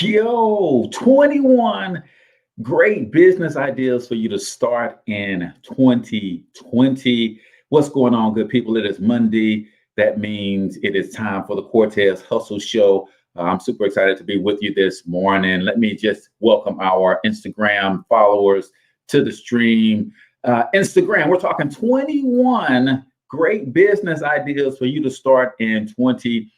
Yo, 21 great business ideas for you to start in 2020. What's going on, good people? It is Monday. That means it is time for the Cortez Hustle Show. I'm super excited to be with you this morning. Let me just welcome our Instagram followers to the stream. Instagram, we're talking 21 great business ideas for you to start in 2021.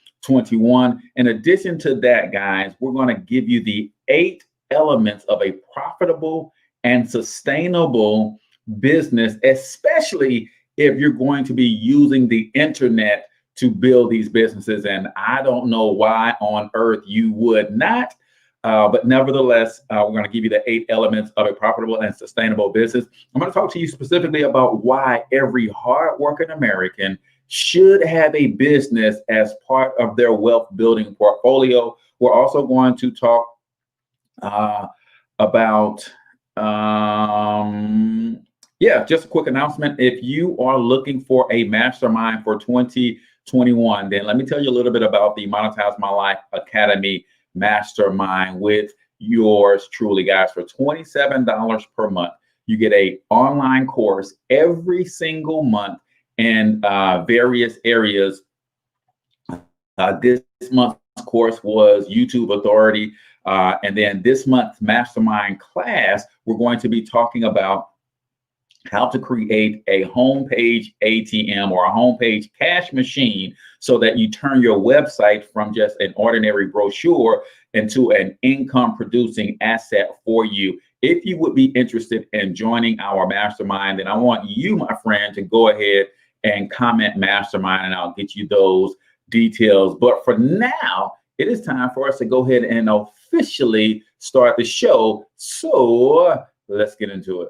In addition to that, guys, we're going to give you the 8 elements of a profitable and sustainable business, especially if you're going to be using the internet to build these businesses. And I don't know why on earth you would not. But nevertheless, we're going to give you the 8 elements of a profitable and sustainable business. I'm going to talk to you specifically about why every hardworking American should have a business as part of their wealth building portfolio. We're also going to talk about, just a quick announcement. If you are looking for a mastermind for 2021, then let me tell you a little bit about the Monetize My Life Academy mastermind with yours truly, guys. For $27 per month, you get an online course every single month in various areas. This month's course was YouTube Authority. And then this month's mastermind class, we're going to be talking about how to create a homepage ATM or a homepage cash machine so that you turn your website from just an ordinary brochure into an income producing asset for you. If you would be interested in joining our mastermind, then I want you, my friend, to go ahead and comment mastermind, and I'll get you those details. But for now, it is time for us to go ahead and officially start the show. So let's get into it.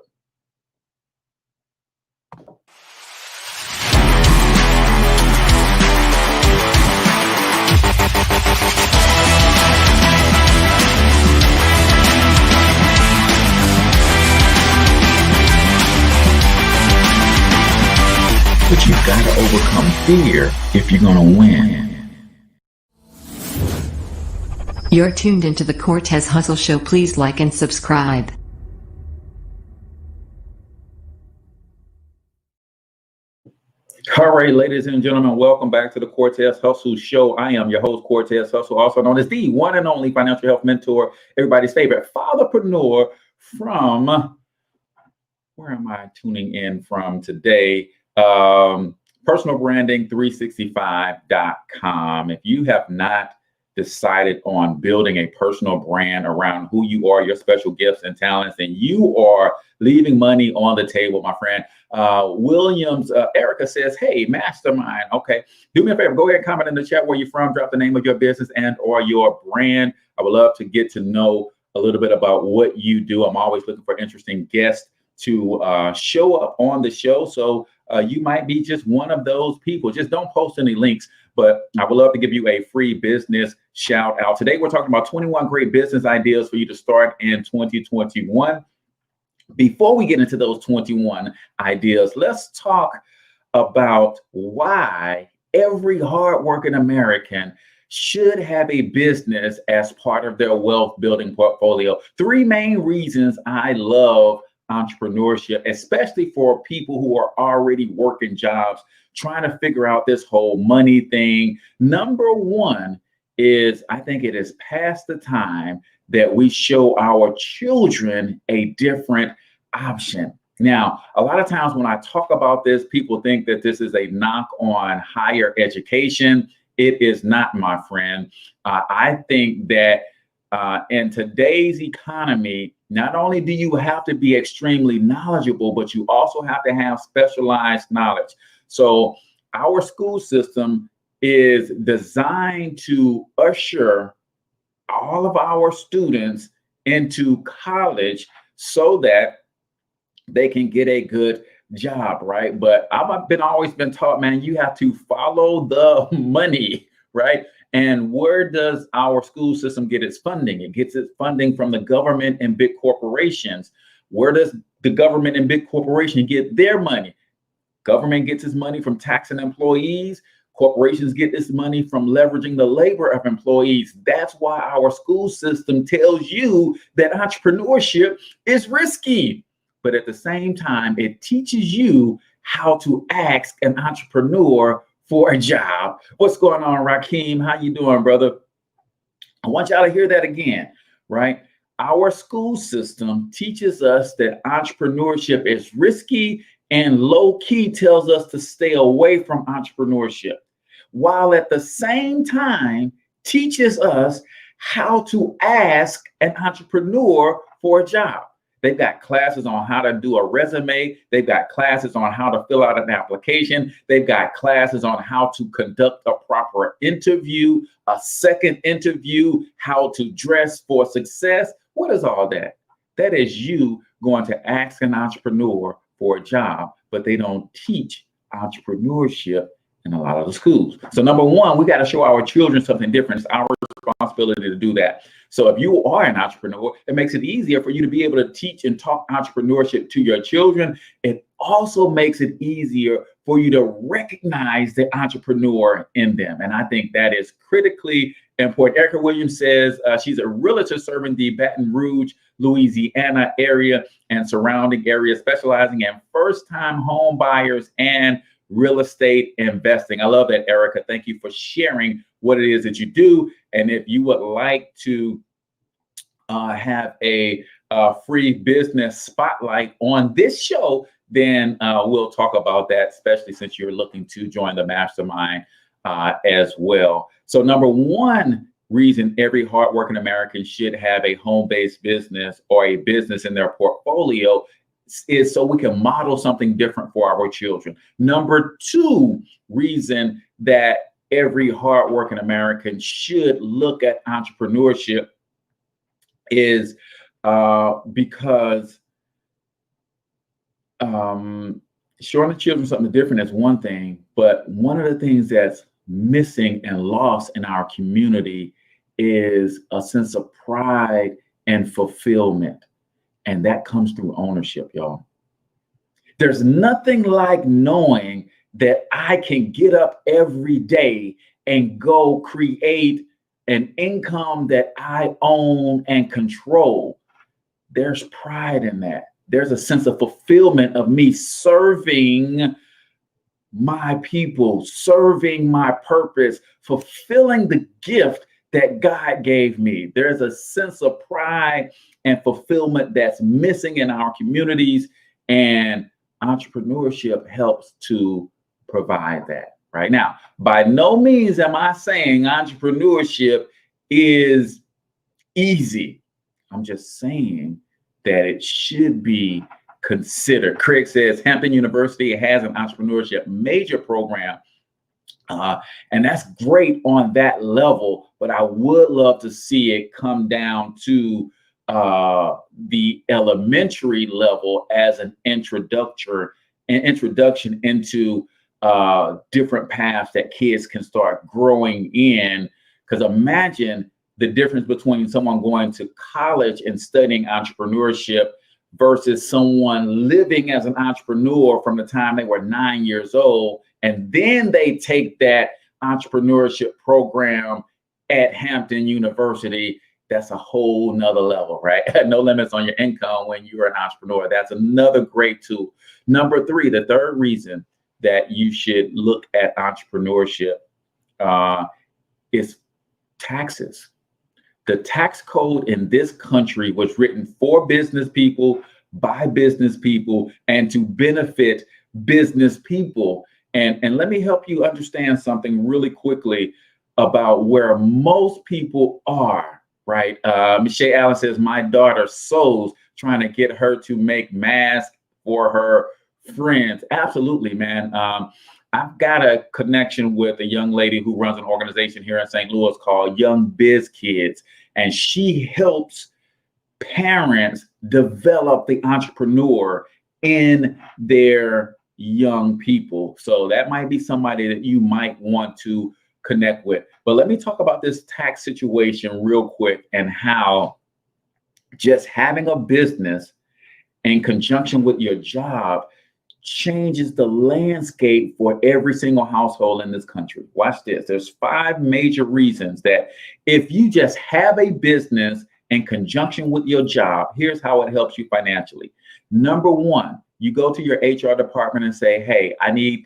But you've got to overcome fear if you're going to win. You're tuned into the Cortez Hustle Show. Please like and subscribe. All right, ladies and gentlemen, welcome back to the Cortez Hustle Show. I am your host, Cortez Hustle, also known as the one and only financial health mentor, everybody's favorite fatherpreneur from, where am I tuning in from today? Personalbranding365.com. If you have not decided on building a personal brand around who you are, your special gifts and talents, and you are leaving money on the table, my friend. Erica says, hey, mastermind. Okay, do me a favor, go ahead and comment in the chat where you're from, drop the name of your business and or your brand. I would love to get to know a little bit about what you do. I'm always looking for interesting guests to show up on the show. So you might be just one of those people. Just don't post any links, but I would love to give you a free business shout out. Today, we're talking about 21 great business ideas for you to start in 2021. Before we get into those 21 ideas, let's talk about why every hardworking American should have a business as part of their wealth building portfolio. 3 main reasons I love entrepreneurship, especially for people who are already working jobs, trying to figure out this whole money thing. Number 1 is, I think it is past the time that we show our children a different option. Now, a lot of times when I talk about this, people think that this is a knock on higher education. It is not, my friend. I think that in today's economy, not only do you have to be extremely knowledgeable, but you also have to have specialized knowledge. So our school system is designed to usher all of our students into college so that they can get a good job, right? But I've always been taught, man, you have to follow the money, right? And where does our school system get its funding? It gets its funding from the government and big corporations. Where does the government and big corporation get their money? Government gets its money from taxing employees. Corporations get this money from leveraging the labor of employees. That's why our school system tells you that entrepreneurship is risky. But at the same time, it teaches you how to ask an entrepreneur for a job. What's going on, Rakeem? How you doing, brother? I want y'all to hear that again, right? Our school system teaches us that entrepreneurship is risky and low key tells us to stay away from entrepreneurship, while at the same time teaches us how to ask an entrepreneur for a job. They've got classes on how to do a resume. They've got classes on how to fill out an application. They've got classes on how to conduct a proper interview, a second interview, how to dress for success. What is all that? That is you going to ask an entrepreneur for a job, but they don't teach entrepreneurship in a lot of the schools. So number one, we got to show our children something different. It's our responsibility to do that. So if you are an entrepreneur, it makes it easier for you to be able to teach and talk entrepreneurship to your children. It also makes it easier for you to recognize the entrepreneur in them. And I think that is critically important. Erica Williams says she's a realtor serving the Baton Rouge, Louisiana area and surrounding areas, specializing in first-time home buyers and real estate investing. I love that, Erica. Thank you for sharing what it is that you do. And if you would like to have a free business spotlight on this show, then we'll talk about that, especially since you're looking to join the mastermind as well. So number one reason every hardworking American should have a home-based business or a business in their portfolio is so we can model something different for our children. Number two reason that every hardworking American should look at entrepreneurship is because showing the children something different is one thing, but one of the things that's missing and lost in our community is a sense of pride and fulfillment. And that comes through ownership, y'all. There's nothing like knowing that I can get up every day and go create an income that I own and control. There's pride in that. There's a sense of fulfillment of me serving my people, serving my purpose, fulfilling the gift that God gave me. There's a sense of pride and fulfillment that's missing in our communities, and entrepreneurship helps to provide that. Right now, by no means am I saying entrepreneurship is easy. I'm just saying that it should be considered. Craig says Hampton University has an entrepreneurship major program, and that's great on that level, but I would love to see it come down to the elementary level as an introduction into different paths that kids can start growing in. Because imagine the difference between someone going to college and studying entrepreneurship versus someone living as an entrepreneur from the time they were 9 years old, and then they take that entrepreneurship program at Hampton University. That's a whole nother level, right? No limits on your income when you're an entrepreneur. That's another great tool. Number three, the third reason that you should look at entrepreneurship is taxes. The tax code in this country was written for business people, by business people, and to benefit business people. And let me help you understand something really quickly about where most people are, right? Michelle Allen says, my daughter sews, trying to get her to make masks for her friends. Absolutely, man. I've got a connection with a young lady who runs an organization here in St. Louis called Young Biz Kids, and she helps parents develop the entrepreneur in their young people. So that might be somebody that you might want to connect with. But let me talk about this tax situation real quick and how just having a business in conjunction with your job changes the landscape for every single household in this country. Watch this. There's 5 major reasons that if you just have a business in conjunction with your job, here's how it helps you financially. Number 1, you go to your HR department and say, hey, I need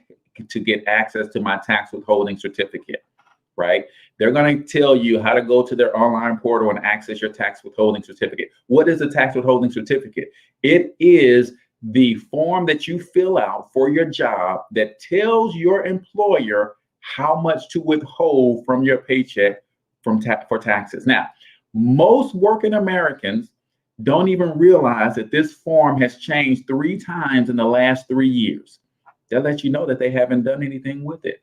to get access to my tax withholding certificate, right? They're going to tell you how to go to their online portal and access your tax withholding certificate. What is a tax withholding certificate? It is the form that you fill out for your job that tells your employer how much to withhold from your paycheck for taxes. Now, most working Americans don't even realize that this form has changed 3 times in the last 3 years. They'll let you know that they haven't done anything with it.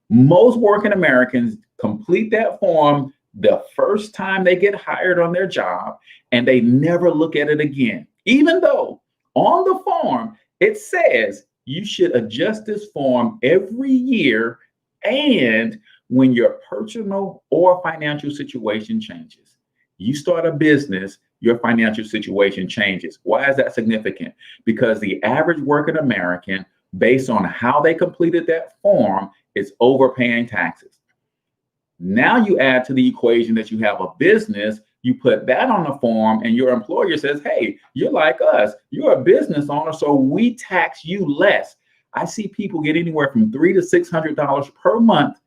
Most working Americans complete that form the first time they get hired on their job, and they never look at it again, even though on the form it says you should adjust this form every year and when your personal or financial situation changes. You start a business, your financial situation changes. Why is that significant? Because the average working American, based on how they completed that form, is overpaying taxes. Now you add to the equation that you have a business, you put that on the form, and your employer says, hey, you're like us, you're a business owner, so we tax you less. I see people get anywhere from $300 to $600 per month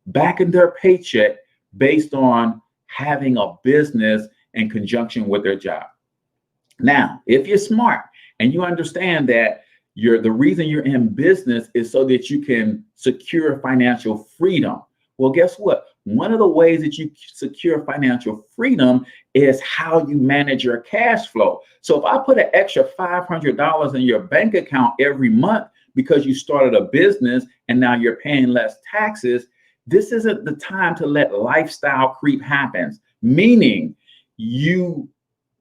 back in their paycheck based on having a business in conjunction with their job. Now, if you're smart and you understand that the reason you're in business is so that you can secure financial freedom. Well, guess what? One of the ways that you secure financial freedom is how you manage your cash flow. So if I put an extra $500 in your bank account every month because you started a business and now you're paying less taxes, this isn't the time to let lifestyle creep happen. Meaning you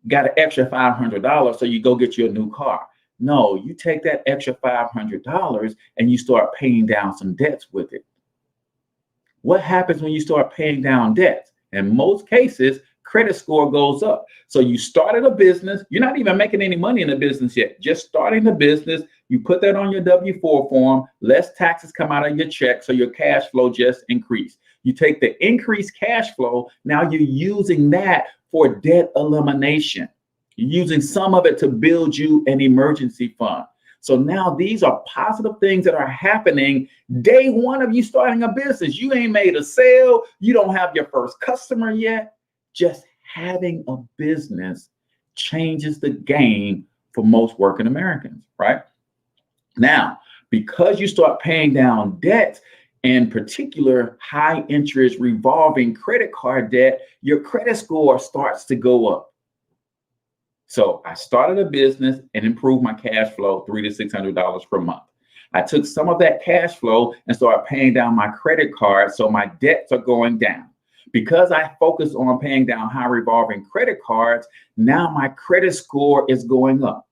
got an extra $500, so you go get you a new car. No, you take that extra $500 and you start paying down some debts with it. What happens when you start paying down debts? In most cases, credit score goes up. So you started a business. You're not even making any money in the business yet. Just starting the business. You put that on your W-4 form. Less taxes come out of your check. So your cash flow just increased. You take the increased cash flow. Now you're using that for debt elimination. You're using some of it to build you an emergency fund. So now these are positive things that are happening day one of you starting a business. You ain't made a sale. You don't have your first customer yet. Just having a business changes the game for most working Americans, right? Now, because you start paying down debts, in particular, high interest revolving credit card debt, your credit score starts to go up. So I started a business and improved my cash flow $300 to $600 per month. I took some of that cash flow and started paying down my credit card, so my debts are going down. Because I focus on paying down high revolving credit cards, now my credit score is going up.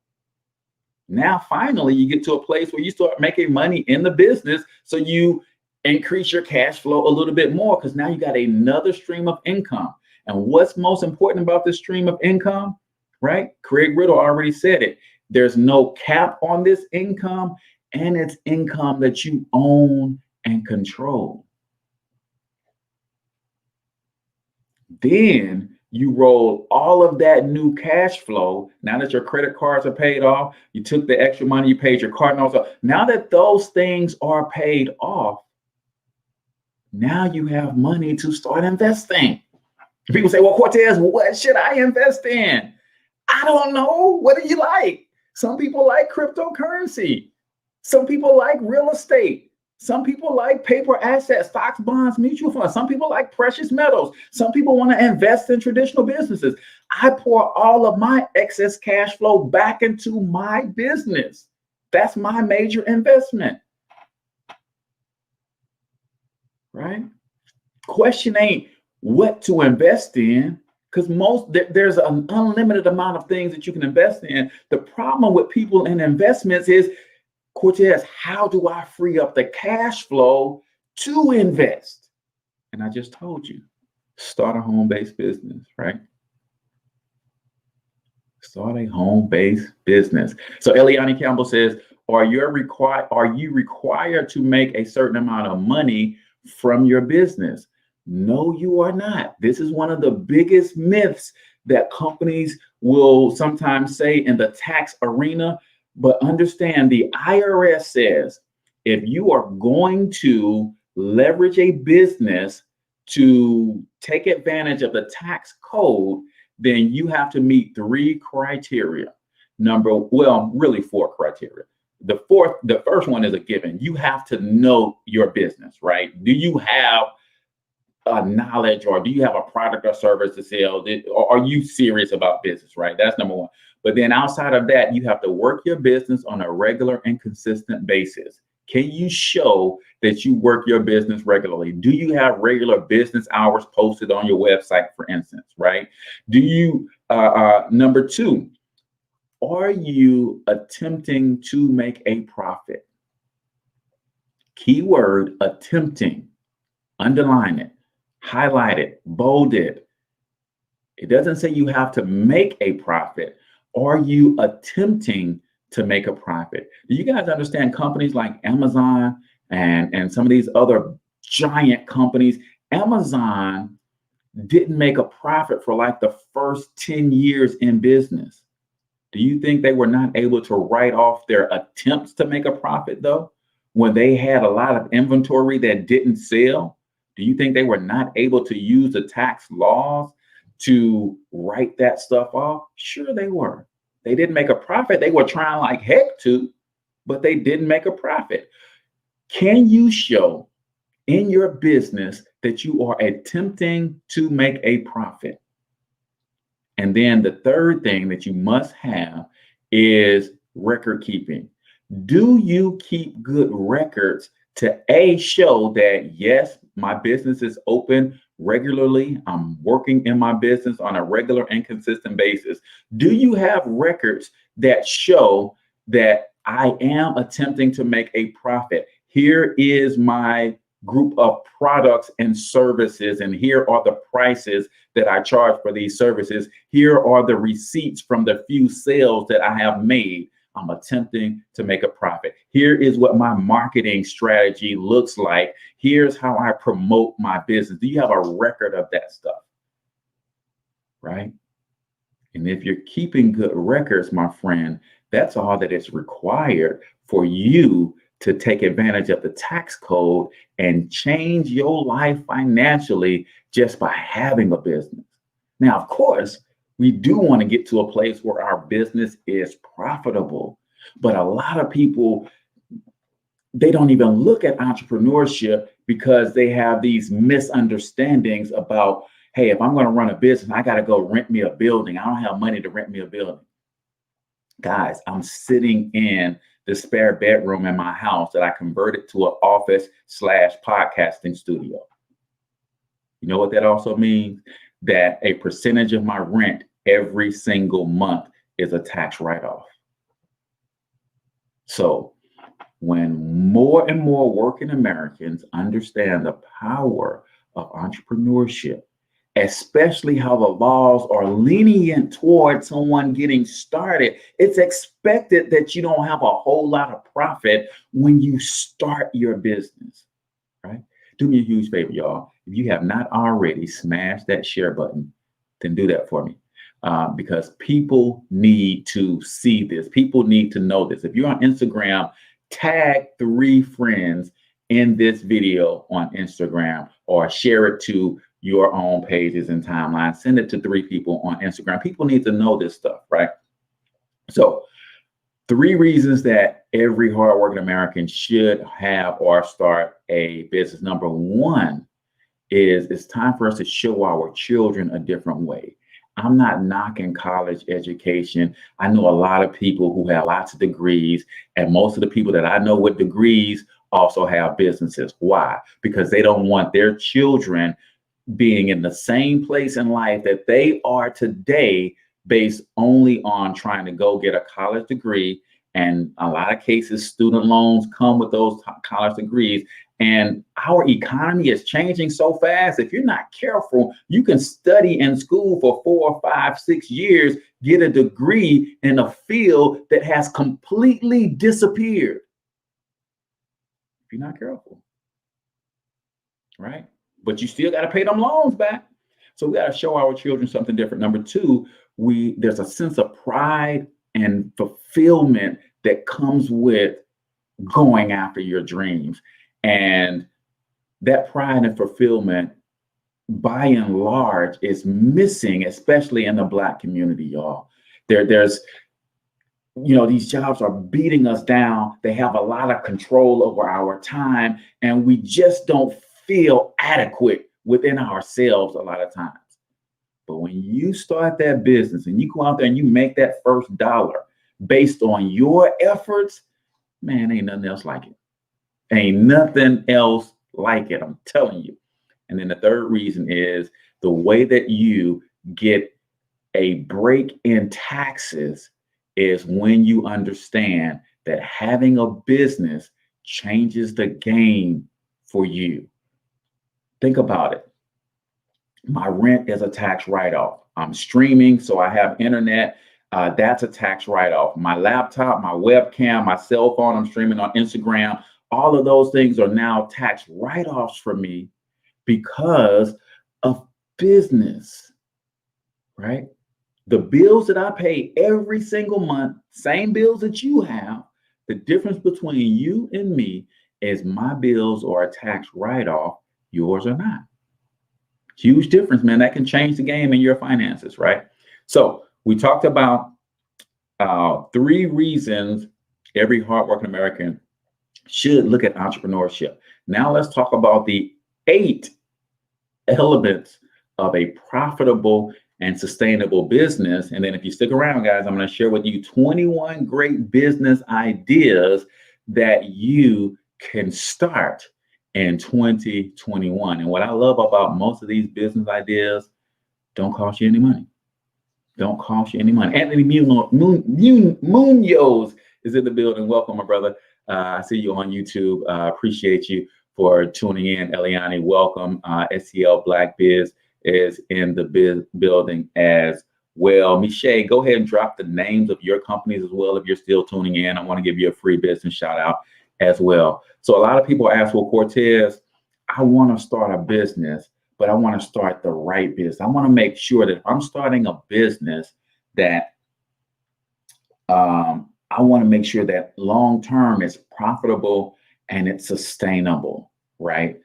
Now, finally, you get to a place where you start making money in the business, so you increase your cash flow a little bit more because now you got another stream of income. And what's most important about this stream of income? Right? Craig Riddle already said it. There's no cap on this income, and it's income that you own and control. Then you roll all of that new cash flow. Now that your credit cards are paid off, you took the extra money, you paid your card notes off. Now that those things are paid off, now you have money to start investing. People say, well, Cortez, what should I invest in? I don't know. What do you like? Some people like cryptocurrency. Some people like real estate. Some people like paper assets, stocks, bonds, mutual funds. Some people like precious metals. Some people want to invest in traditional businesses. I pour all of my excess cash flow back into my business. That's my major investment. Right? Question ain't what to invest in, because there's an unlimited amount of things that you can invest in. The problem with people in investments is, Cortez, how do I free up the cash flow to invest? And I just told you, start a home-based business, right? Start a home-based business. So Eliani Campbell says, are you required to make a certain amount of money from your business? No, you are not. This is one of the biggest myths that companies will sometimes say in the tax arena. But understand, the IRS says if you are going to leverage a business to take advantage of the tax code, then you have to meet three criteria. Really four criteria. The first one is a given. You have to know your business, right? Do you have knowledge, or do you have a product or service to sell? Or are you serious about business, right? That's number one. But then outside of that, you have to work your business on a regular and consistent basis. Can you show that you work your business regularly? Do you have regular business hours posted on your website, for instance, right? Do you, number two, are you attempting to make a profit? Keyword attempting. Underline it, highlight it, bold it. It doesn't say you have to make a profit. Are you attempting to make a profit? Do you guys understand companies like Amazon and some of these other giant companies? Amazon didn't make a profit for like the first 10 years in business. Do you think they were not able to write off their attempts to make a profit though? When they had a lot of inventory that didn't sell, do you think they were not able to use the tax laws to write that stuff off? Sure, they were. They didn't make a profit. They were trying like heck to, but they didn't make a profit. Can you show in your business that you are attempting to make a profit? And then the third thing that you must have is record keeping. Do you keep good records to show that, yes, my business is open regularly. I'm working in my business on a regular and consistent basis. Do you have records that show that I am attempting to make a profit? Here is my group of products and services, and here are the prices that I charge for these services. Here are the receipts from the few sales that I have made. I'm attempting to make a profit. Here is what my marketing strategy looks like. Here's how I promote my business. Do you have a record of that stuff? Right? And if you're keeping good records, my friend, that's all that is required for you to take advantage of the tax code and change your life financially just by having a business. Now, of course, we do want to get to a place where our business is profitable, but a lot of people, they don't even look at entrepreneurship because they have these misunderstandings about, hey, if I'm going to run a business, I got to go rent me a building. I don't have money to rent me a building. Guys, I'm sitting in the spare bedroom in my house that I converted to an office/podcasting studio. You know what that also means? That a percentage of my rent every single month is a tax write-off. So when more and more working Americans understand the power of entrepreneurship, especially how the laws are lenient toward someone getting started, it's expected that you don't have a whole lot of profit when you start your business, right? Do me a huge favor, y'all. If you have not already smashed that share button, then do that for me. Because people need to see this. People need to know this. If you're on Instagram, tag 3 friends in this video on Instagram, or share it to your own pages and timelines. Send it to 3 people on Instagram. People need to know this stuff, right? So 3 reasons that every hardworking American should have or start a business. Number 1 is it's time for us to show our children a different way. I'm not knocking college education. I know a lot of people who have lots of degrees, and most of the people that I know with degrees also have businesses. Why? Because they don't want their children being in the same place in life that they are today, based only on trying to go get a college degree. And a lot of cases, student loans come with those college degrees. And our economy is changing so fast. If you're not careful, you can study in school for 4, 5, 6 years, get a degree in a field that has completely disappeared. If you're not careful, right? But you still got to pay them loans back. So we got to show our children something different. Number two, there's a sense of pride and fulfillment that comes with going after your dreams. And that pride and fulfillment, by and large, is missing, especially in the Black community, y'all. There's these jobs are beating us down. They have a lot of control over our time, and we just don't feel adequate within ourselves a lot of times. But when you start that business and you go out there and you make that first dollar based on your efforts, man, ain't nothing else like it. Ain't nothing else like it, I'm telling you. And then the third reason is the way that you get a break in taxes is when you understand that having a business changes the game for you. Think about it. My rent is a tax write-off. I'm streaming, so I have internet. That's a tax write-off. My laptop, my webcam, my cell phone, I'm streaming on Instagram. All of those things are now tax write-offs for me because of business, right? The bills that I pay every single month, same bills that you have, the difference between you and me is my bills are a tax write-off, yours are not. Huge difference, man. That can change the game in your finances, right? So we talked about 3 reasons every hardworking American should look at entrepreneurship. Now let's talk about the 8 elements of a profitable and sustainable business. And then if you stick around, guys, I'm going to share with you 21 great business ideas that you can start in 2021. And what I love about most of these business ideas, don't cost you any money. Don't cost you any money. Anthony Munoz is in the building. Welcome, my brother. I see you on YouTube. Appreciate you for tuning in. Eliani, welcome. SCL Black Biz is in the building as well. Michelle, go ahead and drop the names of your companies as well if you're still tuning in. I want to give you a free business shout out as well. So a lot of people ask, well, Cortez, I want to start a business, but I want to start the right business. I want to make sure that if I'm starting a business that I want to make sure that long-term it's profitable and it's sustainable, right?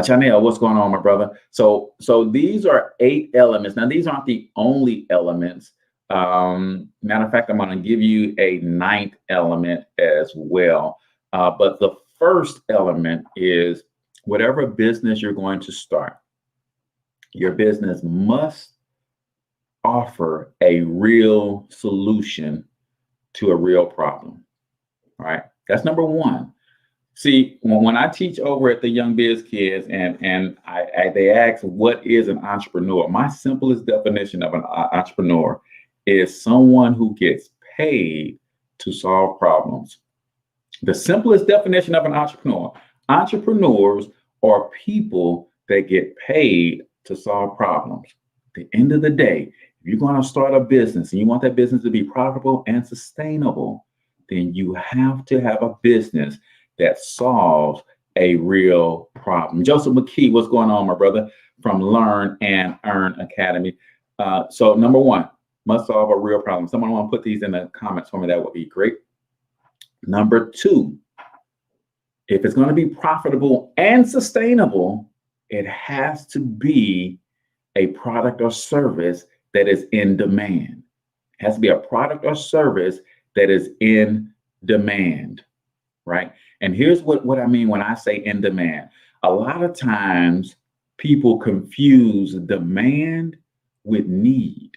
Chanel, what's going on, my brother? So these are 8 elements. Now, these aren't the only elements. Matter of fact, I'm going to give you a 9th element as well. But the first element is whatever business you're going to start, your business must offer a real solution to a real problem. All right. That's number 1. See, when I teach over at the Young Biz Kids and they ask, what is an entrepreneur? My simplest definition of an entrepreneur is someone who gets paid to solve problems. The simplest definition of an entrepreneur, entrepreneurs are people that get paid to solve problems. At the end of the day, if you're going to start a business and you want that business to be profitable and sustainable, then you have to have a business that solves a real problem. Joseph McKee, what's going on, my brother, from Learn and Earn Academy. So number 1, must solve a real problem. Someone want to put these in the comments for me, that would be great. Number 2, if it's going to be profitable and sustainable, it has to be a product or service that is in demand. It has to be a product or service that is in demand, right? And here's what I mean when I say in demand. A lot of times people confuse demand with need.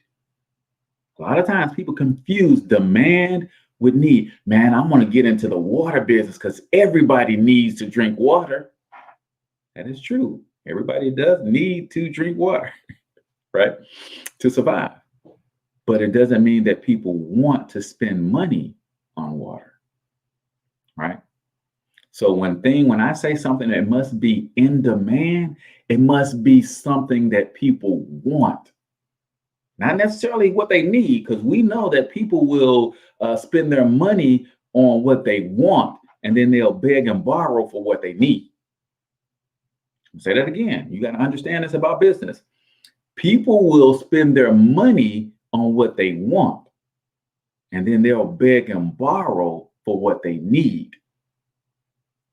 A lot of times people confuse demand with need. Man, I want to get into the water business because everybody needs to drink water. That is true. Everybody does need to drink water, right? To survive. But it doesn't mean that people want to spend money on water, right? So when I say something that must be in demand, it must be something that people want, not necessarily what they need, because we know that people will spend their money on what they want, and then they'll beg and borrow for what they need. I'll say that again. You got to understand this about business. People will spend their money on what they want, and then they'll beg and borrow for what they need.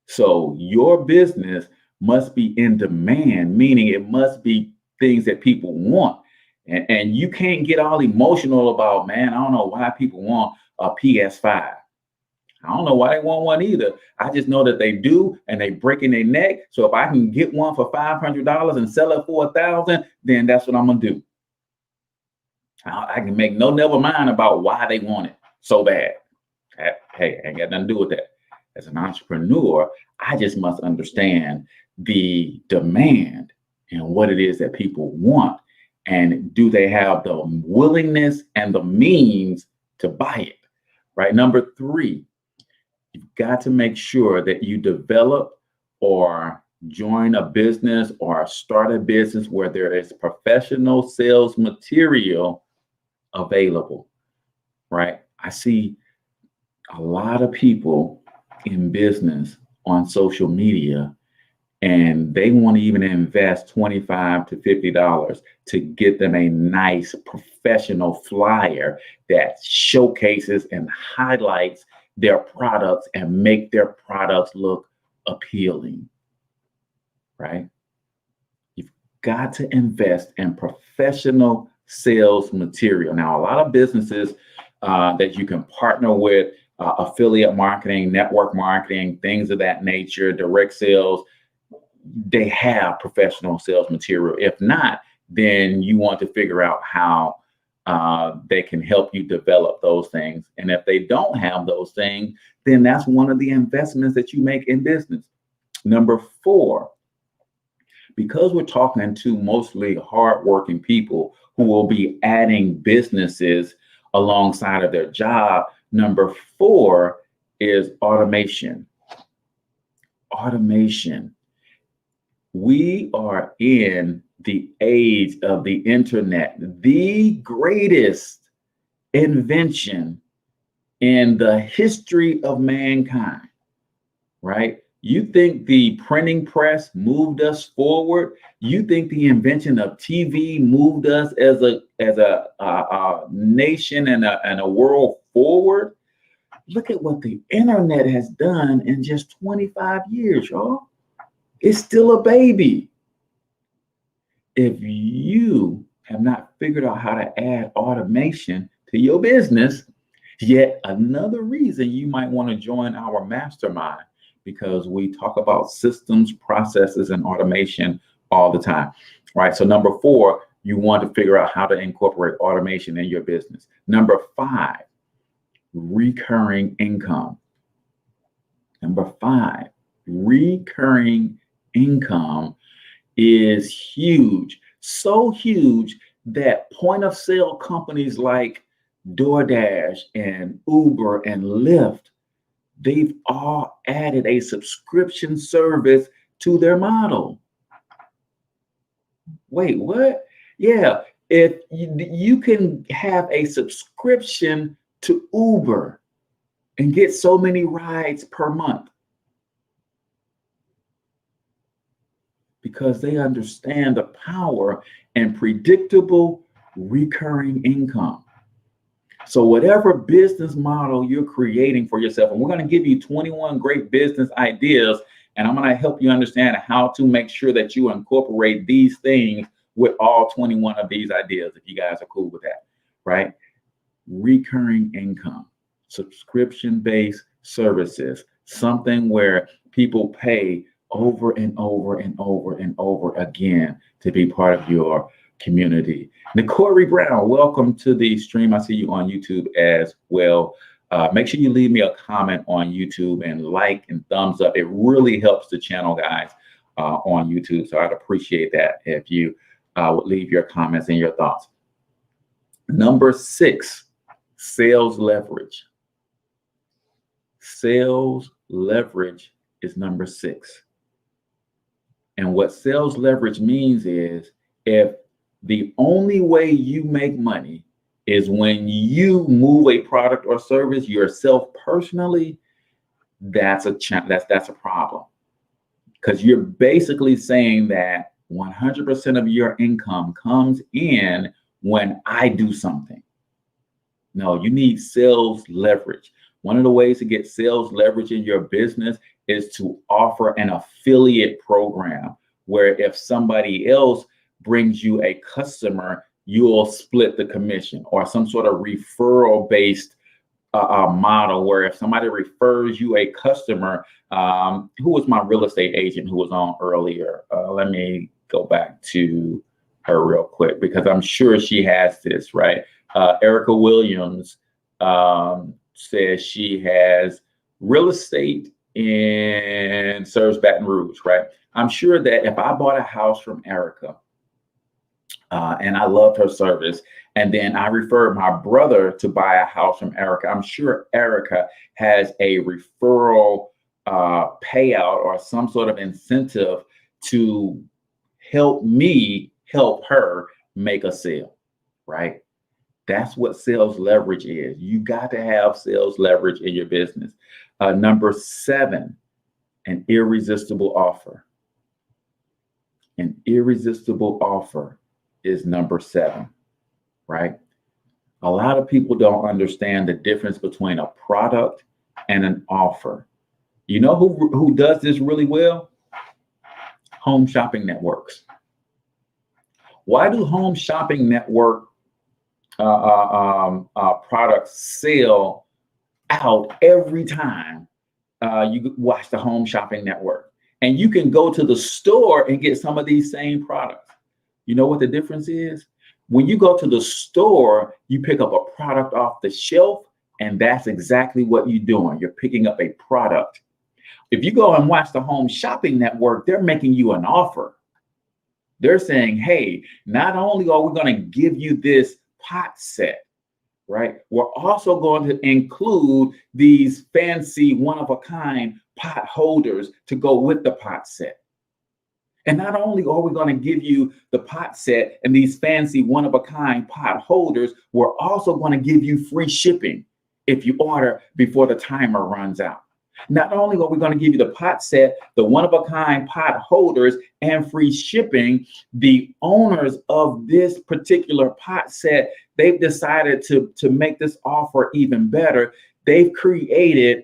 So your business must be in demand, meaning it must be things that people want. And you can't get all emotional about, man, I don't know why people want a PS5. I don't know why they want one either. I just know that they do, and they breaking their neck. So if I can get one for $500 and sell it for $1,000, then that's what I'm gonna do. I can make no never mind about why they want it so bad. Hey, ain't got nothing to do with that. As an entrepreneur, I just must understand the demand and what it is that people want. And do they have the willingness and the means to buy it? Right. Number three, you've got to make sure that you develop or join a business or start a business where there is professional sales material available. Right. I see a lot of people in business on social media, and they want to even invest $25 to $50 to get them a nice professional flyer that showcases and highlights their products and make their products look appealing, right? You've got to invest in professional sales material. Now, a lot of businesses that you can partner with, affiliate marketing, network marketing, things of that nature, direct sales, they have professional sales material. If not, then you want to figure out how they can help you develop those things. And if they don't have those things, then that's one of the investments that you make in business. Number four, because we're talking to mostly hardworking people who will be adding businesses alongside of their job, number four is automation. Automation. We are in the age of the internet, the greatest invention in the history of mankind, right? You think the printing press moved us forward? You think the invention of TV moved us as a nation and a world forward? Look at what the internet has done in just 25 years, y'all. It's still a baby. If you have not figured out how to add automation to your business, yet another reason you might want to join our mastermind, because we talk about systems, processes, and automation all the time, right? So number four, you want to figure out how to incorporate automation in your business. Number five, recurring income. Number five, recurring income is huge. So huge that point of sale companies like DoorDash and Uber and Lyft, they've all added a subscription service to their model. Wait, what? Yeah, if you can have a subscription to Uber and get so many rides per month, because they understand the power and predictable recurring income. So whatever business model you're creating for yourself, and we're going to give you 21 great business ideas, and I'm going to help you understand how to make sure that you incorporate these things with all 21 of these ideas, if you guys are cool with that, right? Recurring income, subscription-based services, something where people pay over and over and over and over again to be part of your community. Nicorey Brown, welcome to the stream. I see you on YouTube as well. Make sure you leave me a comment on YouTube and like and thumbs up. It really helps the channel, guys, on YouTube. So I'd appreciate that if you would leave your comments and your thoughts. Number six, sales leverage. Sales leverage is number 6. And what sales leverage means is if the only way you make money is when you move a product or service yourself personally, that's a problem. Because you're basically saying that 100% of your income comes in when I do something. No, you need sales leverage. One of the ways to get sales leverage in your business is to offer an affiliate program where if somebody else brings you a customer, you'll split the commission, or some sort of referral based model where if somebody refers you a customer, who was my real estate agent who was on earlier? Let me go back to her real quick because I'm sure she has this, right? Erica Williams says she has real estate and serves Baton Rouge, right? I'm sure that if I bought a house from Erica and I loved her service, and then I referred my brother to buy a house from Erica, I'm sure Erica has a referral payout or some sort of incentive to help me help her make a sale, right? That's what sales leverage is. You got to have sales leverage in your business. Number 7, an irresistible offer. An irresistible offer is number 7, right? A lot of people don't understand the difference between a product and an offer. You know who does this really well? Home shopping networks. Why do home shopping network products sell out every time you watch the Home Shopping Network? And you can go to the store and get some of these same products. You know what the difference is? When you go to the store, you pick up a product off the shelf, and that's exactly what you're doing. You're picking up a product. If you go and watch the Home Shopping Network, they're making you an offer. They're saying, hey, not only are we going to give you this pot set, right? We're also going to include these fancy one-of-a-kind pot holders to go with the pot set. And not only are we going to give you the pot set and these fancy one-of-a-kind pot holders, we're also going to give you free shipping if you order before the timer runs out. Not only are we going to give you the pot set, the one-of-a-kind pot holders, and free shipping, the owners of this particular pot set, they've decided to make this offer even better. They've created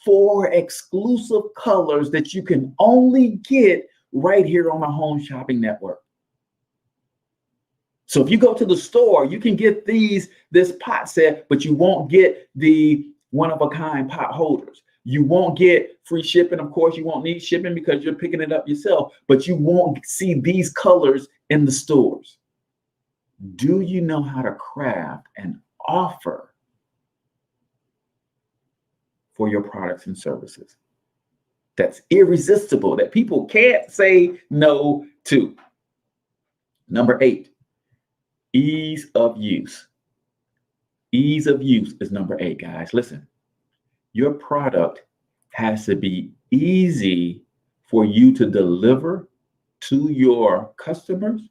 4 exclusive colors that you can only get right here on the Home Shopping Network. So if you go to the store, you can get this pot set, but you won't get the one-of-a-kind pot holders. You won't get free shipping. Of course, you won't need shipping because you're picking it up yourself, but you won't see these colors in the stores. Do you know how to craft an offer for your products and services that's irresistible, that people can't say no to? Number 8, ease of use. Ease of use is number 8, guys. Listen. Your product has to be easy for you to deliver to your customers,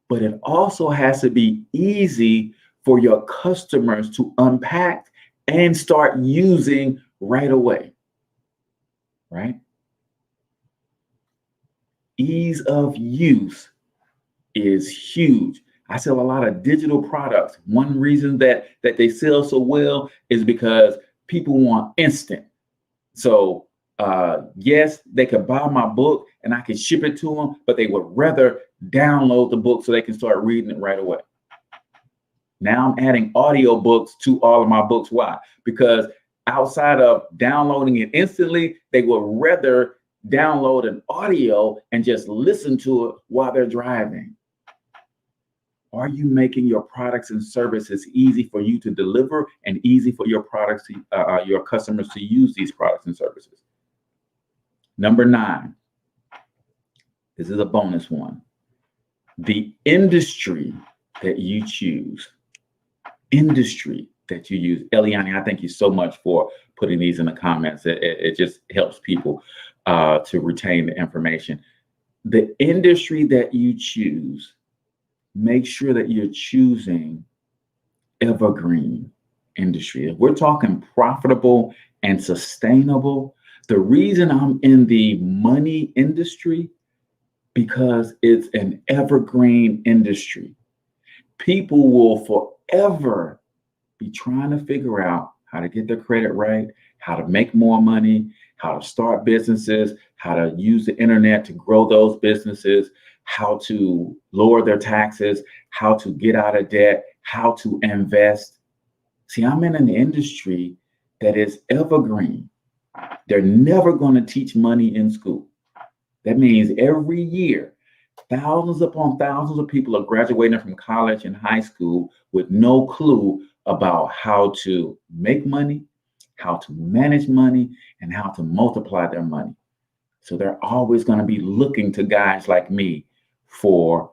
but it also has to be easy for your customers to unpack and start using right away, right? Ease of use is huge. I sell a lot of digital products. One reason that they sell so well is because people want instant. So yes, they could buy my book and I can ship it to them, but they would rather download the book so they can start reading it right away. Now I'm adding audio books to all of my books. Why? Because outside of downloading it instantly, they would rather download an audio and just listen to it while they're driving. Are you making your products and services easy for you to deliver and easy for your products, your customers to use these products and services? Number 9, this is a bonus one. The industry that you choose. Industry. that you use. Eliani, I thank you so much for putting these in the comments. It just helps people to retain the information. The industry that you choose, make sure that you're choosing evergreen industry. If we're talking profitable and sustainable, the reason I'm in the money industry, because it's an evergreen industry. People will forever be trying to figure out how to get their credit right, how to make more money, how to start businesses, how to use the internet to grow those businesses, how to lower their taxes, how to get out of debt, how to invest. See, I'm in an industry that is evergreen. They're never going to teach money in school. That means every year, thousands upon thousands of people are graduating from college and high school with no clue about how to make money, how to manage money, and how to multiply their money. So they're always going to be looking to guys like me for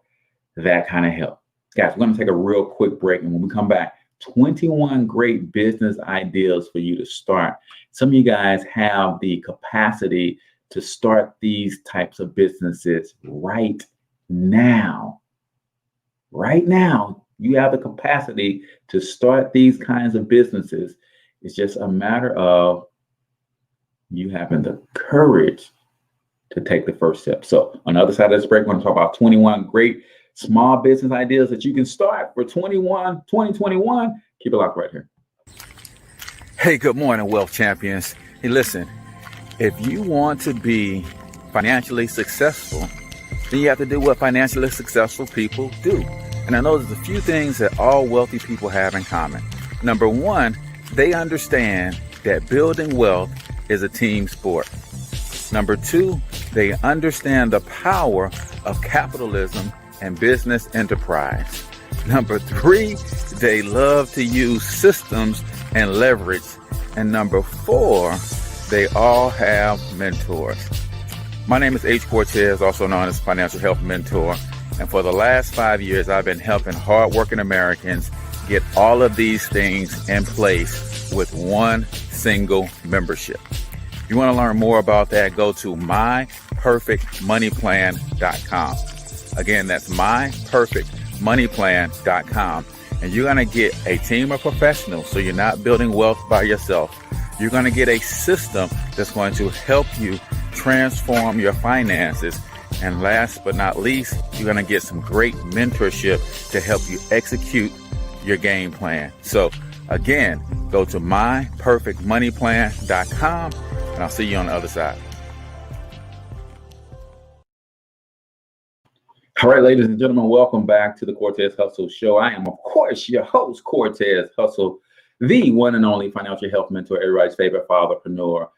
that kind of help. Guys, we're going to take a real quick break. And when we come back, 21 great business ideas for you to start. Some of you guys have the capacity to start these types of businesses right now. Right now, you have the capacity to start these kinds of businesses. It's just a matter of you having the courage to take the first step. So on the other side of this break, we're going to talk about 21 great small business ideas that you can start for 2021. Keep it locked right here. Hey, good morning, Wealth Champions. Hey, listen, if you want to be financially successful, then you have to do what financially successful people do. And I know there's a few things that all wealthy people have in common. Number one, they understand that building wealth is a team sport. Number two, they understand the power of capitalism and business enterprise. Number three, they love to use systems and leverage. And number four, they all have mentors. My name is H Cortez, also known as Financial Health Mentor. And for the last 5 years, I've been helping hardworking Americans get all of these things in place with one single membership. If you want to learn more about that, go to myperfectmoneyplan.com. Again, that's myperfectmoneyplan.com. And you're going to get a team of professionals, so you're not building wealth by yourself. You're going to get a system that's going to help you transform your finances. And last but not least, you're going to get some great mentorship to help you execute your game plan. So again, go to myperfectmoneyplan.com, and I'll see you on the other side. All right, ladies and gentlemen, welcome back to the Cortez Hustle Show. I am, of course, your host, Cortez Hustle, the one and only financial health mentor, everybody's favorite fatherpreneur.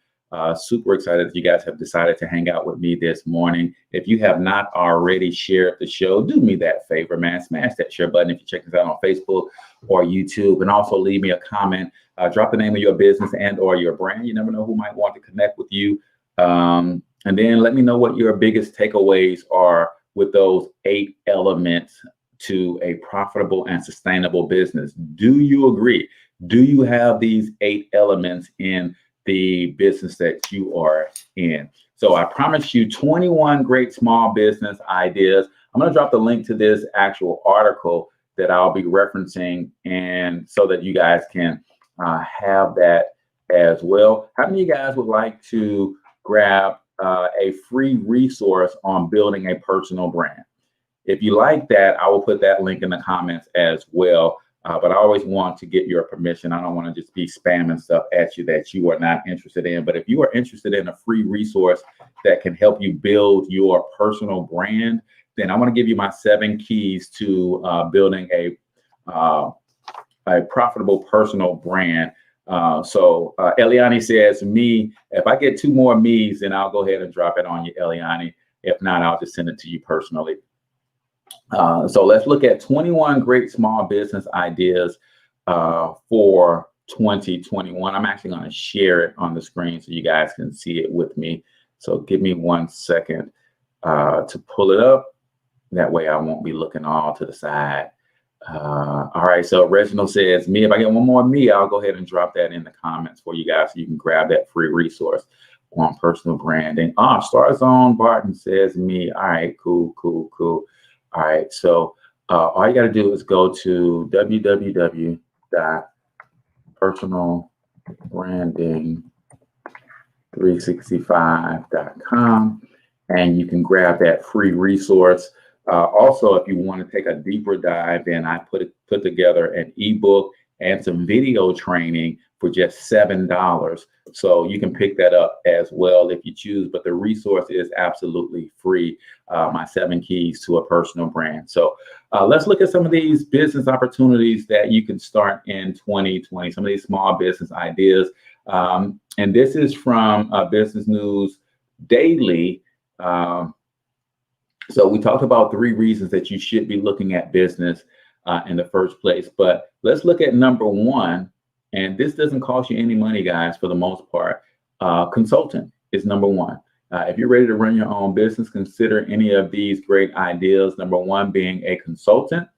Super excited that you guys have decided to hang out with me this morning. If you have not already shared the show, do me that favor, man. Smash that share button if you check us out on Facebook or YouTube, and also leave me a comment. Drop the name of your business and or your brand. You never know who might want to connect with you. And then let me know what your biggest takeaways are with those 8 elements to a profitable and sustainable business. Do you agree? Do you have these 8 elements in the business that you are in? So I promise you 21 great small business ideas. I'm going to drop the link to this actual article that I'll be referencing, and so that you guys can have that as well. How many of you guys would like to grab a free resource on building a personal brand? If you like that, I will put that link in the comments as well. But I always want to get your permission. I don't want to just be spamming stuff at you that you are not interested in. But if you are interested in a free resource that can help you build your personal brand, then I want to give you my 7 keys to building a profitable personal brand. So Eliani says, me, if I get 2 more me's, then I'll go ahead and drop it on you, Eliani. If not, I'll just send it to you personally. So let's look at 21 great small business ideas for 2021. I'm actually going to share it on the screen so you guys can see it with me. So give me 1 second to pull it up. That way I won't be looking all to the side. All right. So Reginald says, me, if I get one more me, I'll go ahead and drop that in the comments for you guys so you can grab that free resource on personal branding. Star Zone Barton says me. All right, cool. All right. So all you got to do is go to www.personalbranding365.com and you can grab that free resource. Also, if you want to take a deeper dive, then I put together an ebook and some video training for just $7. So you can pick that up as well if you choose, but the resource is absolutely free. My 7 keys to a personal brand. So let's look at some of these business opportunities that you can start in 2020, some of these small business ideas. And this is from Business News Daily. So we talked about 3 reasons that you should be looking at business in the first place. But let's look at number 1. And this doesn't cost you any money, guys, for the most part. Consultant is number 1. If you're ready to run your own business, consider any of these great ideas. Number 1 being a consultant.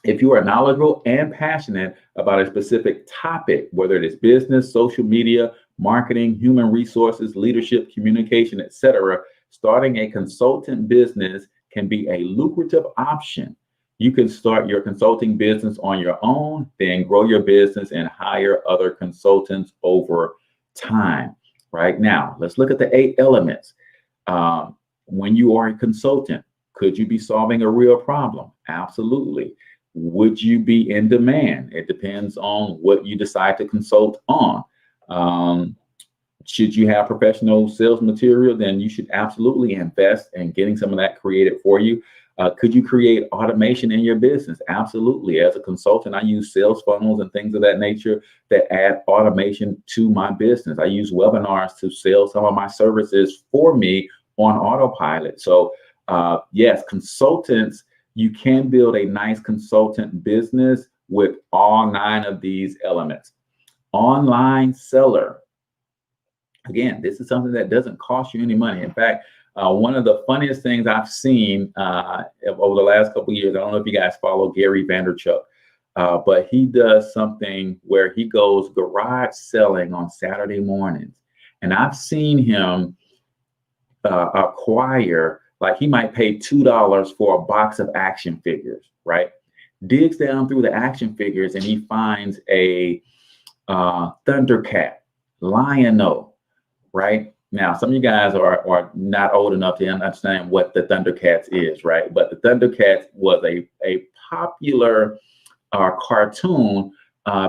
If you are knowledgeable and passionate about a specific topic, whether it is business, social media, marketing, human resources, leadership, communication, etc., starting a consultant business can be a lucrative option. You can start your consulting business on your own, then grow your business and hire other consultants over time. Right now, let's look at the 8 elements. When you are a consultant, could you be solving a real problem? Absolutely. Would you be in demand? It depends on what you decide to consult on. Should you have professional sales material, then you should absolutely invest in getting some of that created for you. Could you create automation in your business? Absolutely. As a consultant, I use sales funnels and things of that nature that add automation to my business. I use webinars to sell some of my services for me on autopilot. So yes, consultants, you can build a nice consultant business with all 9 of these elements. Online seller. Again, this is something that doesn't cost you any money. In fact, one of the funniest things I've seen over the last couple of years, I don't know if you guys follow Gary Vaynerchuk, but he does something where he goes garage selling on Saturday mornings. And I've seen him acquire, like he might pay $2 for a box of action figures, right? Digs down through the action figures and he finds a Thundercat, Lion-O, right? Now, some of you guys are not old enough to understand what the Thundercats is, right? But the Thundercats was a popular cartoon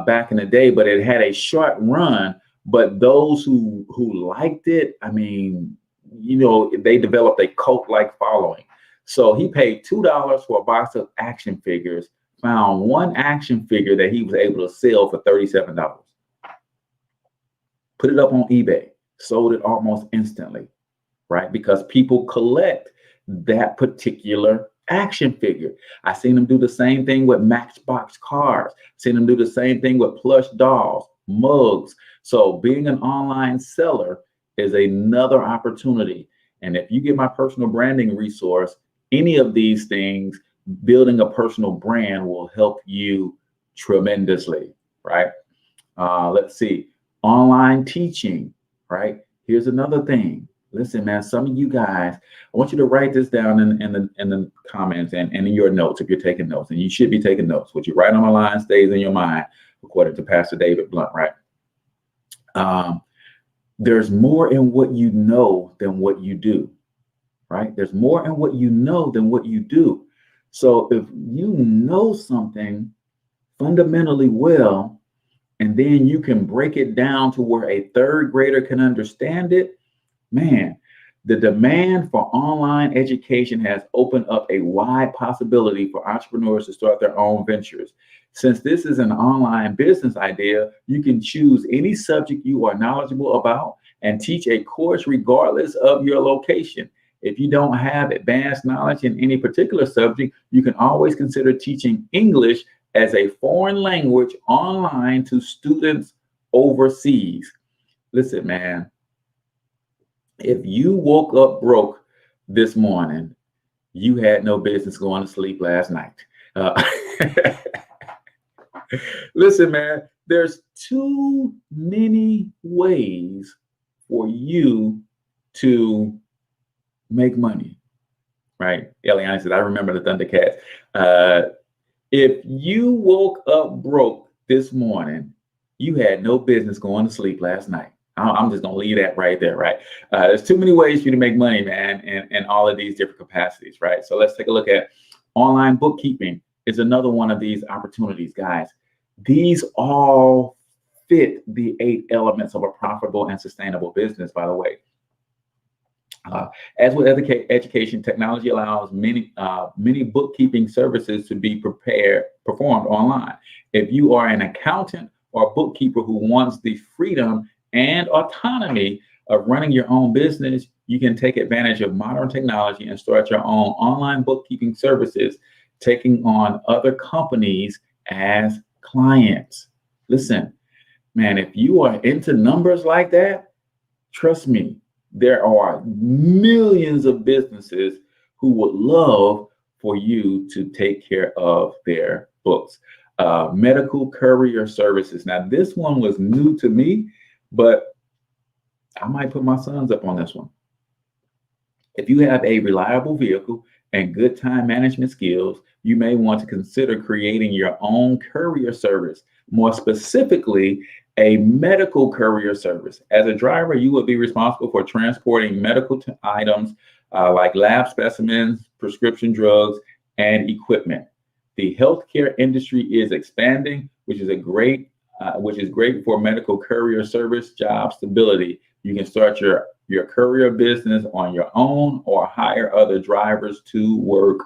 back in the day, but it had a short run. But those who liked it, I mean, you know, they developed a cult-like following. So he paid $2 for a box of action figures, found one action figure that he was able to sell for $37. Put it up on eBay. Sold it almost instantly, right? Because people collect that particular action figure. I seen them do the same thing with Matchbox cars. Seen them do the same thing with plush dolls, mugs. So being an online seller is another opportunity. And if you get my personal branding resource, any of these things, building a personal brand will help you tremendously, right? Let's see, online teaching. Right? Here's another thing. Listen, man, some of you guys, I want you to write this down in the comments and in your notes if you're taking notes. And you should be taking notes. What you write on the line stays in your mind, according to Pastor David Blunt, right? There's more in what you know than what you do, right? There's more in what you know than what you do. So if you know something fundamentally well, and then you can break it down to where a 3rd grader can understand it, man, the demand for online education has opened up a wide possibility for entrepreneurs to start their own ventures. Since this is an online business idea, you can choose any subject you are knowledgeable about and teach a course regardless of your location. If you don't have advanced knowledge in any particular subject, you can always consider teaching English as a foreign language online to students overseas. Listen, man, if you woke up broke this morning, you had no business going to sleep last night. Uh, listen, man, there's too many ways for you to make money, right? Eliana says, I remember the Thundercats. If you woke up broke this morning, you had no business going to sleep last night. I'm just going to leave that right there, right? There's too many ways for you to make money, man, in all of these different capacities, right? So let's take a look at online bookkeeping is another one of these opportunities, guys. These all fit the 8 elements of a profitable and sustainable business, by the way. As with education, technology allows many bookkeeping services to be performed online. If you are an accountant or a bookkeeper who wants the freedom and autonomy of running your own business, you can take advantage of modern technology and start your own online bookkeeping services, taking on other companies as clients. Listen, man, if you are into numbers like that, trust me, there are millions of businesses who would love for you to take care of their books. Medical courier services. Now, this one was new to me, but I might put my sons up on this one. If you have a reliable vehicle and good time management skills, you may want to consider creating your own courier service. More specifically, a medical courier service. As a driver, you will be responsible for transporting medical items like lab specimens, prescription drugs, and equipment. The healthcare industry is expanding, which is great for medical courier service job stability. You can start your courier business on your own or hire other drivers to work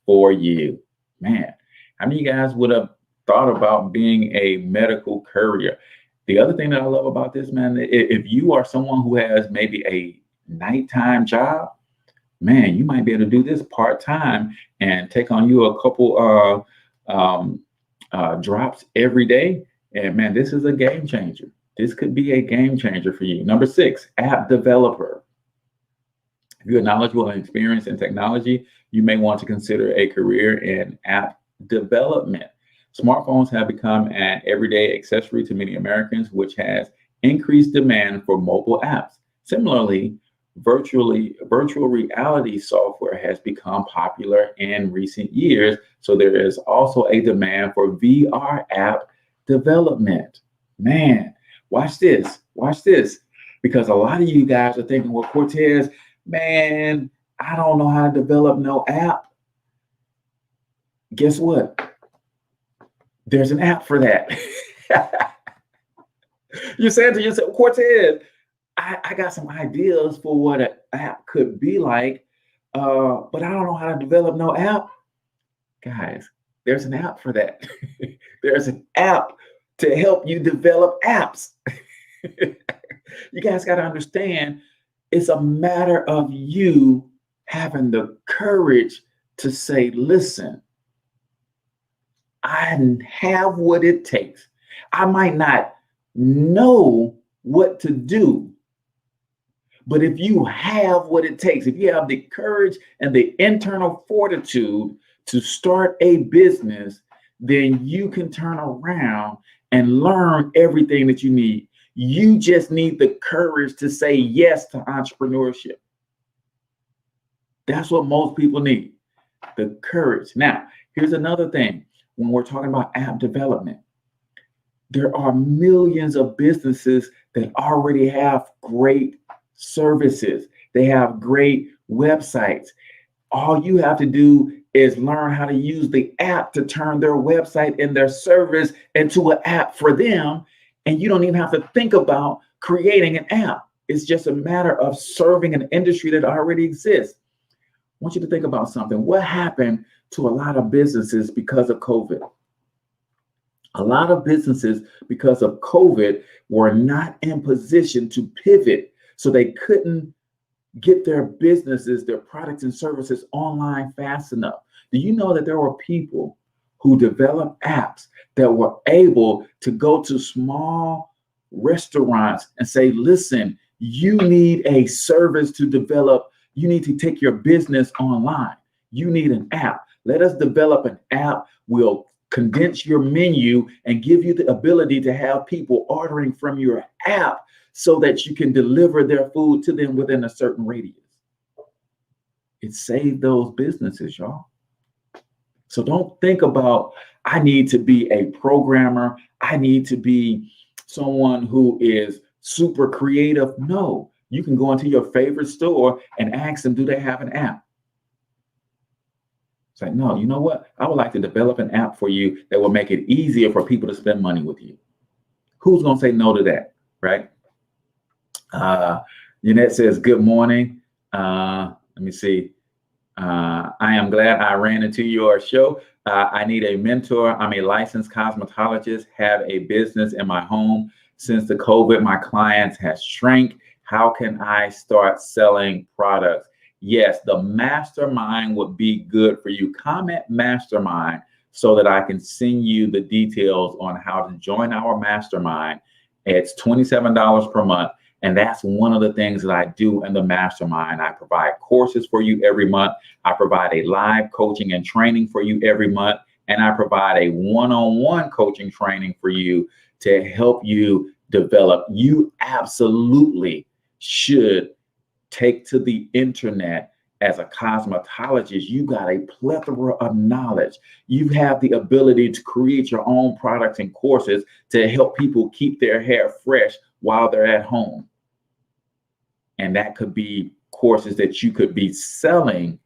for you. Man, how many of you guys would have thought about being a medical courier? The other thing that I love about this, man, if you are someone who has maybe a nighttime job, man, you might be able to do this part-time and take on you a couple drops every day. And man, this is a game changer. This could be a game changer for you. Number 6, app developer. If you're knowledgeable and experienced in technology, you may want to consider a career in app development. Smartphones have become an everyday accessory to many Americans, which has increased demand for mobile apps. Similarly, virtual reality software has become popular in recent years, so there is also a demand for VR app development. Man, watch this, because a lot of you guys are thinking, well, Cortez, man, I don't know how to develop no app. Guess what? There's an app for that. You're saying to yourself, Cortez, I got some ideas for what an app could be like, but I don't know how to develop no app. Guys, there's an app for that. There's an app to help you develop apps. You guys got to understand, it's a matter of you having the courage to say, listen, I have what it takes. I might not know what to do, but if you have what it takes, if you have the courage and the internal fortitude to start a business, then you can turn around and learn everything that you need. You just need the courage to say yes to entrepreneurship. That's what most people need, the courage. Now, here's another thing. When we're talking about app development, there are millions of businesses that already have great services. They have great websites. All you have to do is learn how to use the app to turn their website and their service into an app for them. And you don't even have to think about creating an app. It's just a matter of serving an industry that already exists. I want you to think about something. What happened to a lot of businesses because of COVID? A lot of businesses, because of COVID, were not in position to pivot. So they couldn't get their businesses, their products and services online fast enough. Do you know that there were people who developed apps that were able to go to small restaurants and say, listen, you need a service to develop. You need to take your business online. You need an app. Let us develop an app. We'll condense your menu and give you the ability to have people ordering from your app so that you can deliver their food to them within a certain radius. It saved those businesses, y'all. So don't think about, I need to be a programmer. I need to be someone who is super creative. No, you can go into your favorite store and ask them, do they have an app? It's like, no, you know what? I would like to develop an app for you that will make it easier for people to spend money with you. Who's going to say no to that, right? Yannette says, good morning. Let me see. I am glad I ran into your show. I need a mentor. I'm a licensed cosmetologist, have a business in my home. Since the COVID, my clients has shrank. How can I start selling products? Yes, the mastermind would be good for you. Comment mastermind so that I can send you the details on how to join our mastermind. It's $27 per month. And that's one of the things that I do in the mastermind. I provide courses for you every month. I provide a live coaching and training for you every month. And I provide a one-on-one coaching training for you to help you develop. You absolutely should take to the internet. As a cosmetologist, you got a plethora of knowledge. You have the ability to create your own products and courses to help people keep their hair fresh while they're at home. And that could be courses that you could be selling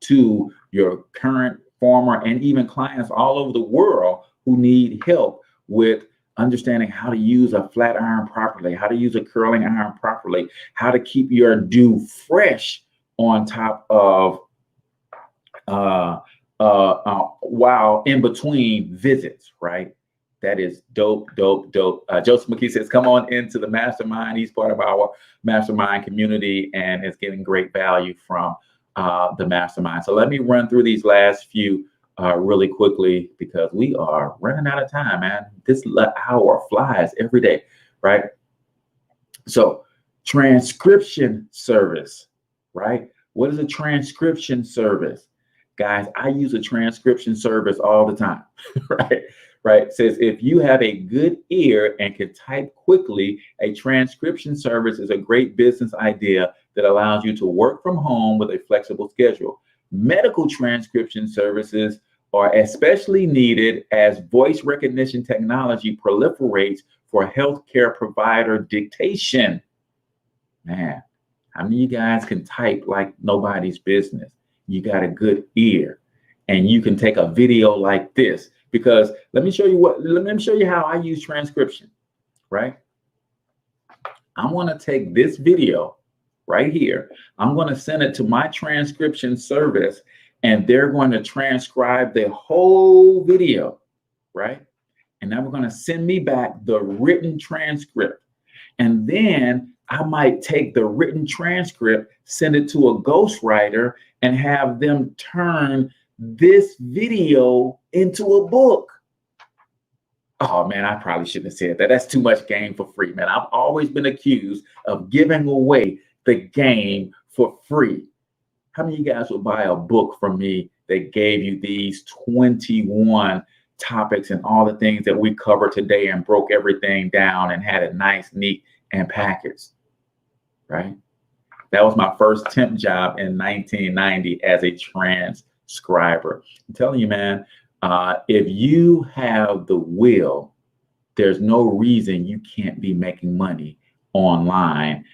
to your current, former, and even clients all over the world who need help with understanding how to use a flat iron properly, how to use a curling iron properly, how to keep your do fresh on top of while in between visits, right? That is dope, dope, dope. Joseph McKee says, come on into the mastermind. He's part of our mastermind community and is getting great value from the mastermind. So let me run through these last few really quickly because we are running out of time, man. This hour flies every day, right? So transcription service, right? What is a transcription service? Guys, I use a transcription service all the time, right? Right. It says if you have a good ear and can type quickly, a transcription service is a great business idea that allows you to work from home with a flexible schedule. Medical transcription services are especially needed as voice recognition technology proliferates for healthcare provider dictation. Man, how many of you guys can type like nobody's business? You got a good ear and you can take a video like this. Because let me show you how I use transcription, right? I want to take this video right here. I'm going to send it to my transcription service and they're going to transcribe the whole video, right? And then we're going to send me back the written transcript. And then I might take the written transcript, send it to a ghostwriter and have them turn this video into a book. Oh man, I probably shouldn't have said that. That's too much game for free, man. I've always been accused of giving away the game for free. How many of you guys would buy a book from me that gave you these 21 topics and all the things that we covered today and broke everything down and had it nice, neat, and packaged, right? That was my first temp job in 1990 as a transcriber. I'm telling you, man, if you have the will, there's no reason you can't be making money online.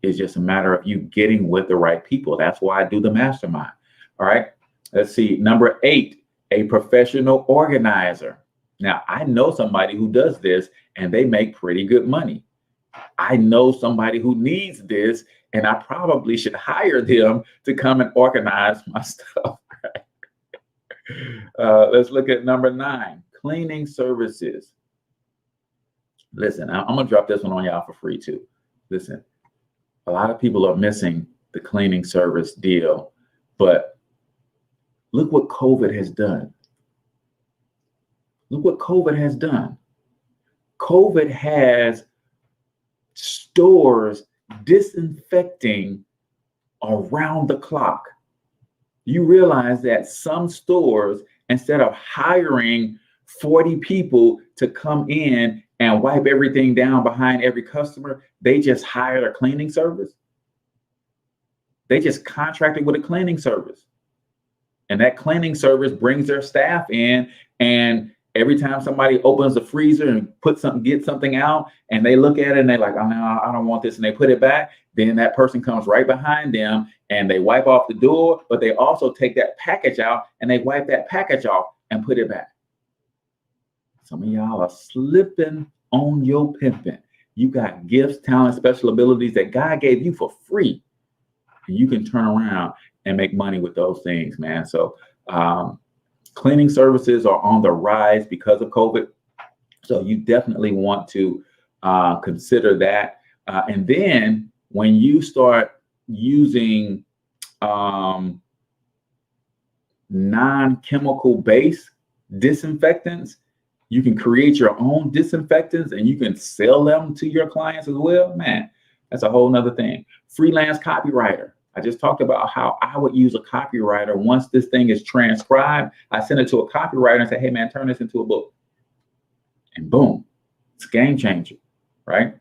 It's just a matter of you getting with the right people. That's why I do the mastermind. All right. Let's see. Number 8, a professional organizer. Now, I know somebody who does this and they make pretty good money. I know somebody who needs this and I probably should hire them to come and organize my stuff. Right? Let's look at number 9, cleaning services. Listen, I'm going to drop this one on y'all for free too. Listen, a lot of people are missing the cleaning service deal, but look what COVID has done. Look what COVID has done. COVID has stores disinfecting around the clock. You realize that some stores, instead of hiring 40 people to come in and wipe everything down behind every customer, they just hired a cleaning service. They just contracted with a cleaning service. And that cleaning service brings their staff in, and every time somebody opens the freezer and gets something out, and they look at it and they're like, oh no, I don't want this, and they put it back, then that person comes right behind them and they wipe off the door, but they also take that package out and they wipe that package off and put it back. Some of y'all are slipping on your pimping. You got gifts, talents, special abilities that God gave you for free. And you can turn around and make money with those things, man. So cleaning services are on the rise because of COVID. So you definitely want to consider that. And then when you start using non-chemical based disinfectants, you can create your own disinfectants and you can sell them to your clients as well. Man, that's a whole nother thing. Freelance copywriter. I just talked about how I would use a copywriter. Once this thing is transcribed, I send it to a copywriter and say, hey man, turn this into a book. And boom, it's a game changer, right?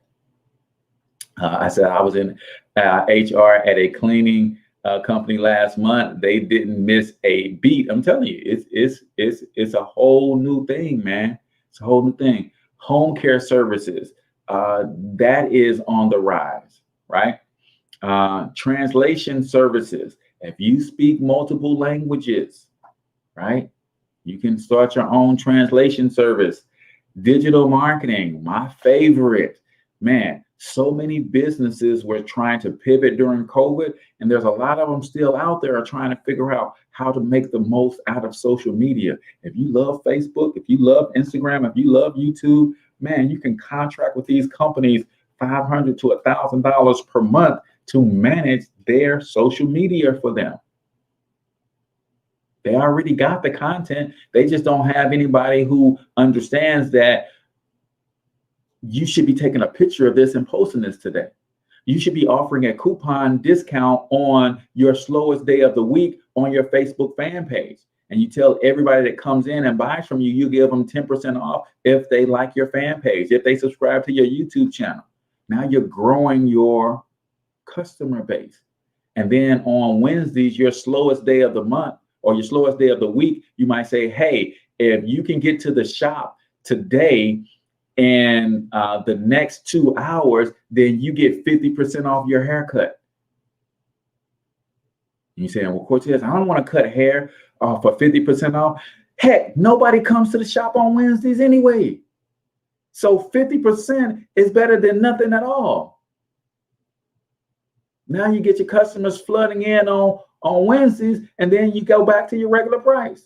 I said I was in HR at a cleaning company last month. They didn't miss a beat. I'm telling you, it's a whole new thing, man. It's a whole new thing. Home care services, that is on the rise, right? Translation services. If you speak multiple languages, right, you can start your own translation service. Digital marketing, my favorite, man. So many businesses were trying to pivot during COVID, and there's a lot of them still out there trying to figure out how to make the most out of social media. If you love Facebook, if you love Instagram, if you love YouTube, man, you can contract with these companies $500 to $1,000 per month to manage their social media for them. They already got the content. They just don't have anybody who understands that you should be taking a picture of this and posting this today. You should be offering a coupon discount on your slowest day of the week on your Facebook fan page. And you tell everybody that comes in and buys from you, you give them 10% off if they like your fan page, if they subscribe to your YouTube channel. Now you're growing your customer base. And then on Wednesdays, your slowest day of the month or your slowest day of the week, you might say, hey, if you can get to the shop today and the next 2 hours, then you get 50% off your haircut. And you saying, well, Cortez, I don't want to cut hair for 50% off. Heck, nobody comes to the shop on Wednesdays anyway. So 50% is better than nothing at all. Now you get your customers flooding in on Wednesdays, and then you go back to your regular price.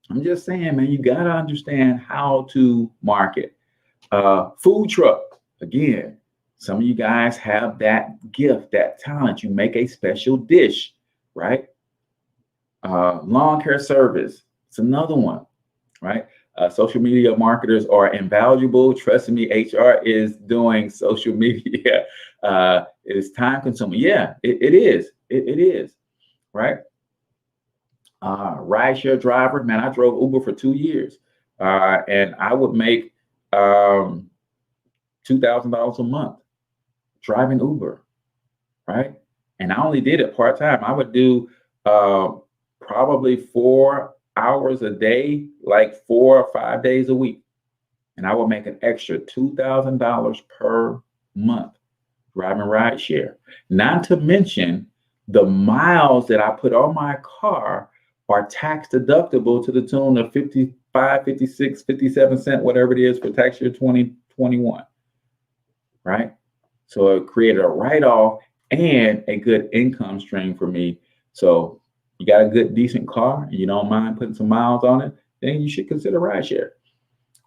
I'm just saying, man, you got to understand how to market. Food truck, again, some of you guys have that gift, that talent. You make a special dish, right? Lawn care service, it's another one, right? Social media marketers are invaluable. Trust me, HR is doing social media. It is time consuming. Yeah, it is. It is, right? Rideshare driver, man, I drove Uber for 2 years, and I would make $2,000 a month driving Uber, right? And I only did it part-time. I would do probably 4 hours a day, like 4 or 5 days a week. And I would make an extra $2,000 per month driving rideshare. Not to mention the miles that I put on my car are tax deductible to the tune of 55, 56, 57 cents, whatever it is for tax year 2021, right? So it created a write-off and a good income stream for me. So you got a good, decent car, and you don't mind putting some miles on it, then you should consider rideshare.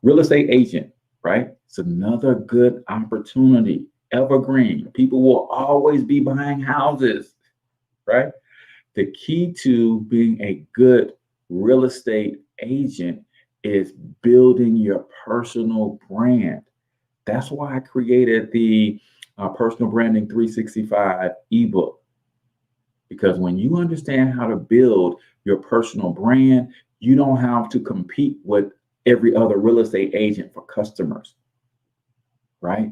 Real estate agent, right? It's another good opportunity. Evergreen. People will always be buying houses, right? The key to being a good real estate agent is building your personal brand. That's why I created the Personal Branding 365 ebook. Because when you understand how to build your personal brand, you don't have to compete with every other real estate agent for customers, right?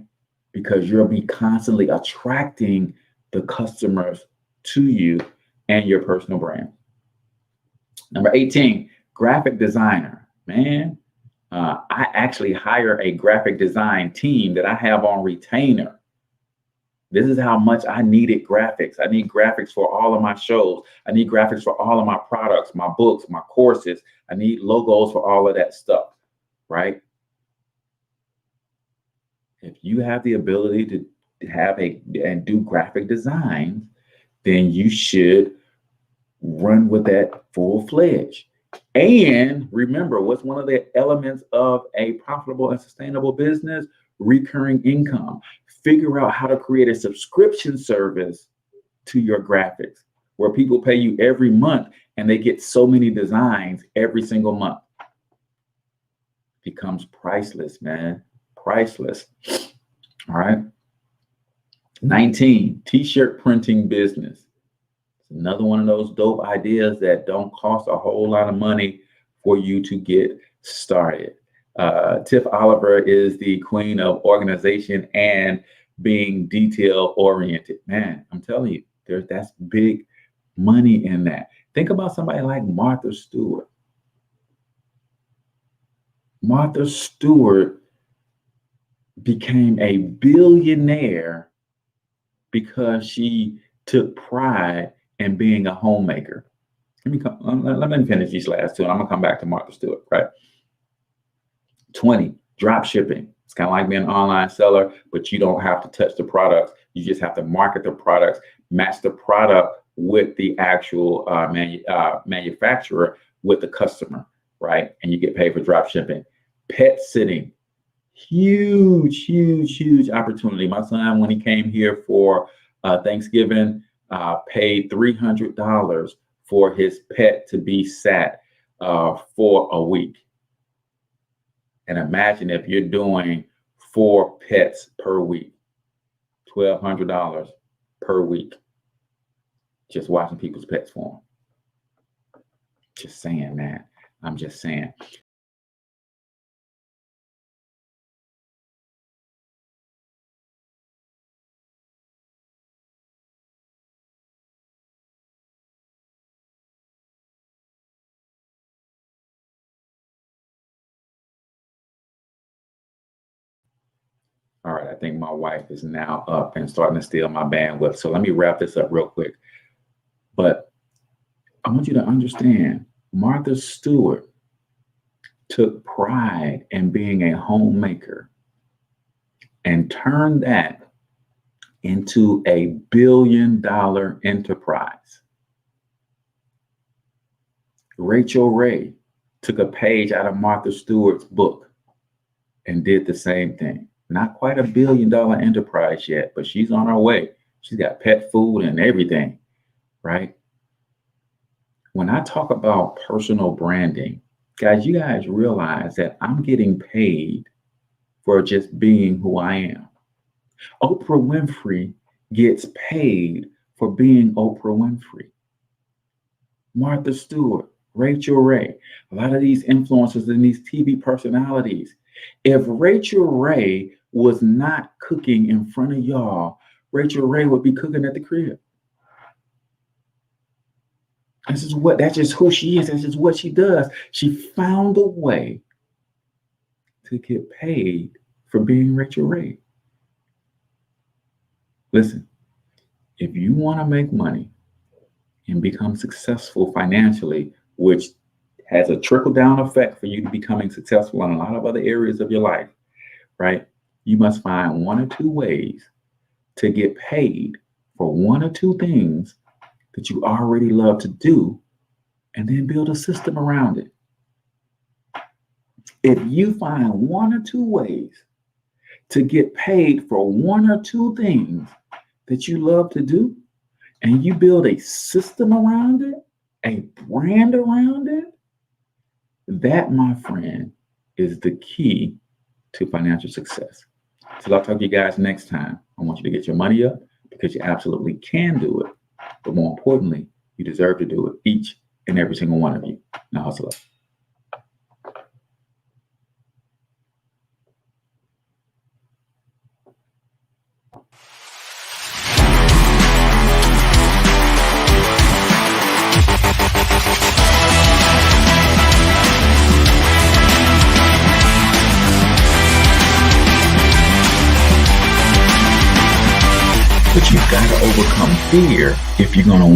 Because you'll be constantly attracting the customers to you and your personal brand. Number 18, graphic designer. Man, I actually hire a graphic design team that I have on retainer. This is how much I needed graphics. I need graphics for all of my shows. I need graphics for all of my products, my books, my courses. I need logos for all of that stuff, right? If you have the ability to have and do graphic designs, then you should run with that full-fledged. And remember, what's one of the elements of a profitable and sustainable business? Recurring income. Figure out how to create a subscription service to your graphics where people pay you every month and they get so many designs every single month. Becomes priceless, man. Priceless. All right. 19, t-shirt printing business. Another one of those dope ideas that don't cost a whole lot of money for you to get started. Tiff Oliver is the queen of organization and being detail oriented. Man, I'm telling you, that's big money in that. Think about somebody like Martha Stewart. Martha Stewart became a billionaire because she took pride in being a homemaker. Let me finish these last two, and I'm gonna come back to Martha Stewart, right? 20, drop shipping. It's kind of like being an online seller, but you don't have to touch the products. You just have to market the products, match the product with the actual manufacturer with the customer, right? And you get paid for drop shipping. Pet sitting, huge opportunity. My son, when he came here for Thanksgiving, paid $300 for his pet to be sat for a week. And imagine if you're doing 4 pets per week, $1,200 per week, just watching people's pets for them. Just saying, man. I'm just saying. All right, I think my wife is now up and starting to steal my bandwidth. So let me wrap this up real quick. But I want you to understand, Martha Stewart took pride in being a homemaker and turned that into a billion-dollar enterprise. Rachel Ray took a page out of Martha Stewart's book and did the same thing. Not quite a billion-dollar enterprise yet, but she's on her way. She's got pet food and everything, right? When I talk about personal branding, guys, you guys realize that I'm getting paid for just being who I am. Oprah Winfrey gets paid for being Oprah Winfrey. Martha Stewart, Rachel Ray, a lot of these influencers and these TV personalities. If Rachel Ray was not cooking in front of y'all, Rachel Ray would be cooking at the crib. That's just who she is. That's just what she does. She found a way to get paid for being Rachel Ray. Listen, if you want to make money and become successful financially, which has a trickle-down effect for you to becoming successful in a lot of other areas of your life, right? You must find 1 or 2 ways to get paid for 1 or 2 things that you already love to do, and then build a system around it. If you find 1 or 2 ways to get paid for 1 or 2 things that you love to do, and you build a system around it, a brand around it, that, my friend, is the key to financial success. So I'll talk to you guys next time. I want you to get your money up because you absolutely can do it. But more importantly, you deserve to do it, each and every single one of you. Now hustle up. But you've got to overcome fear if you're going to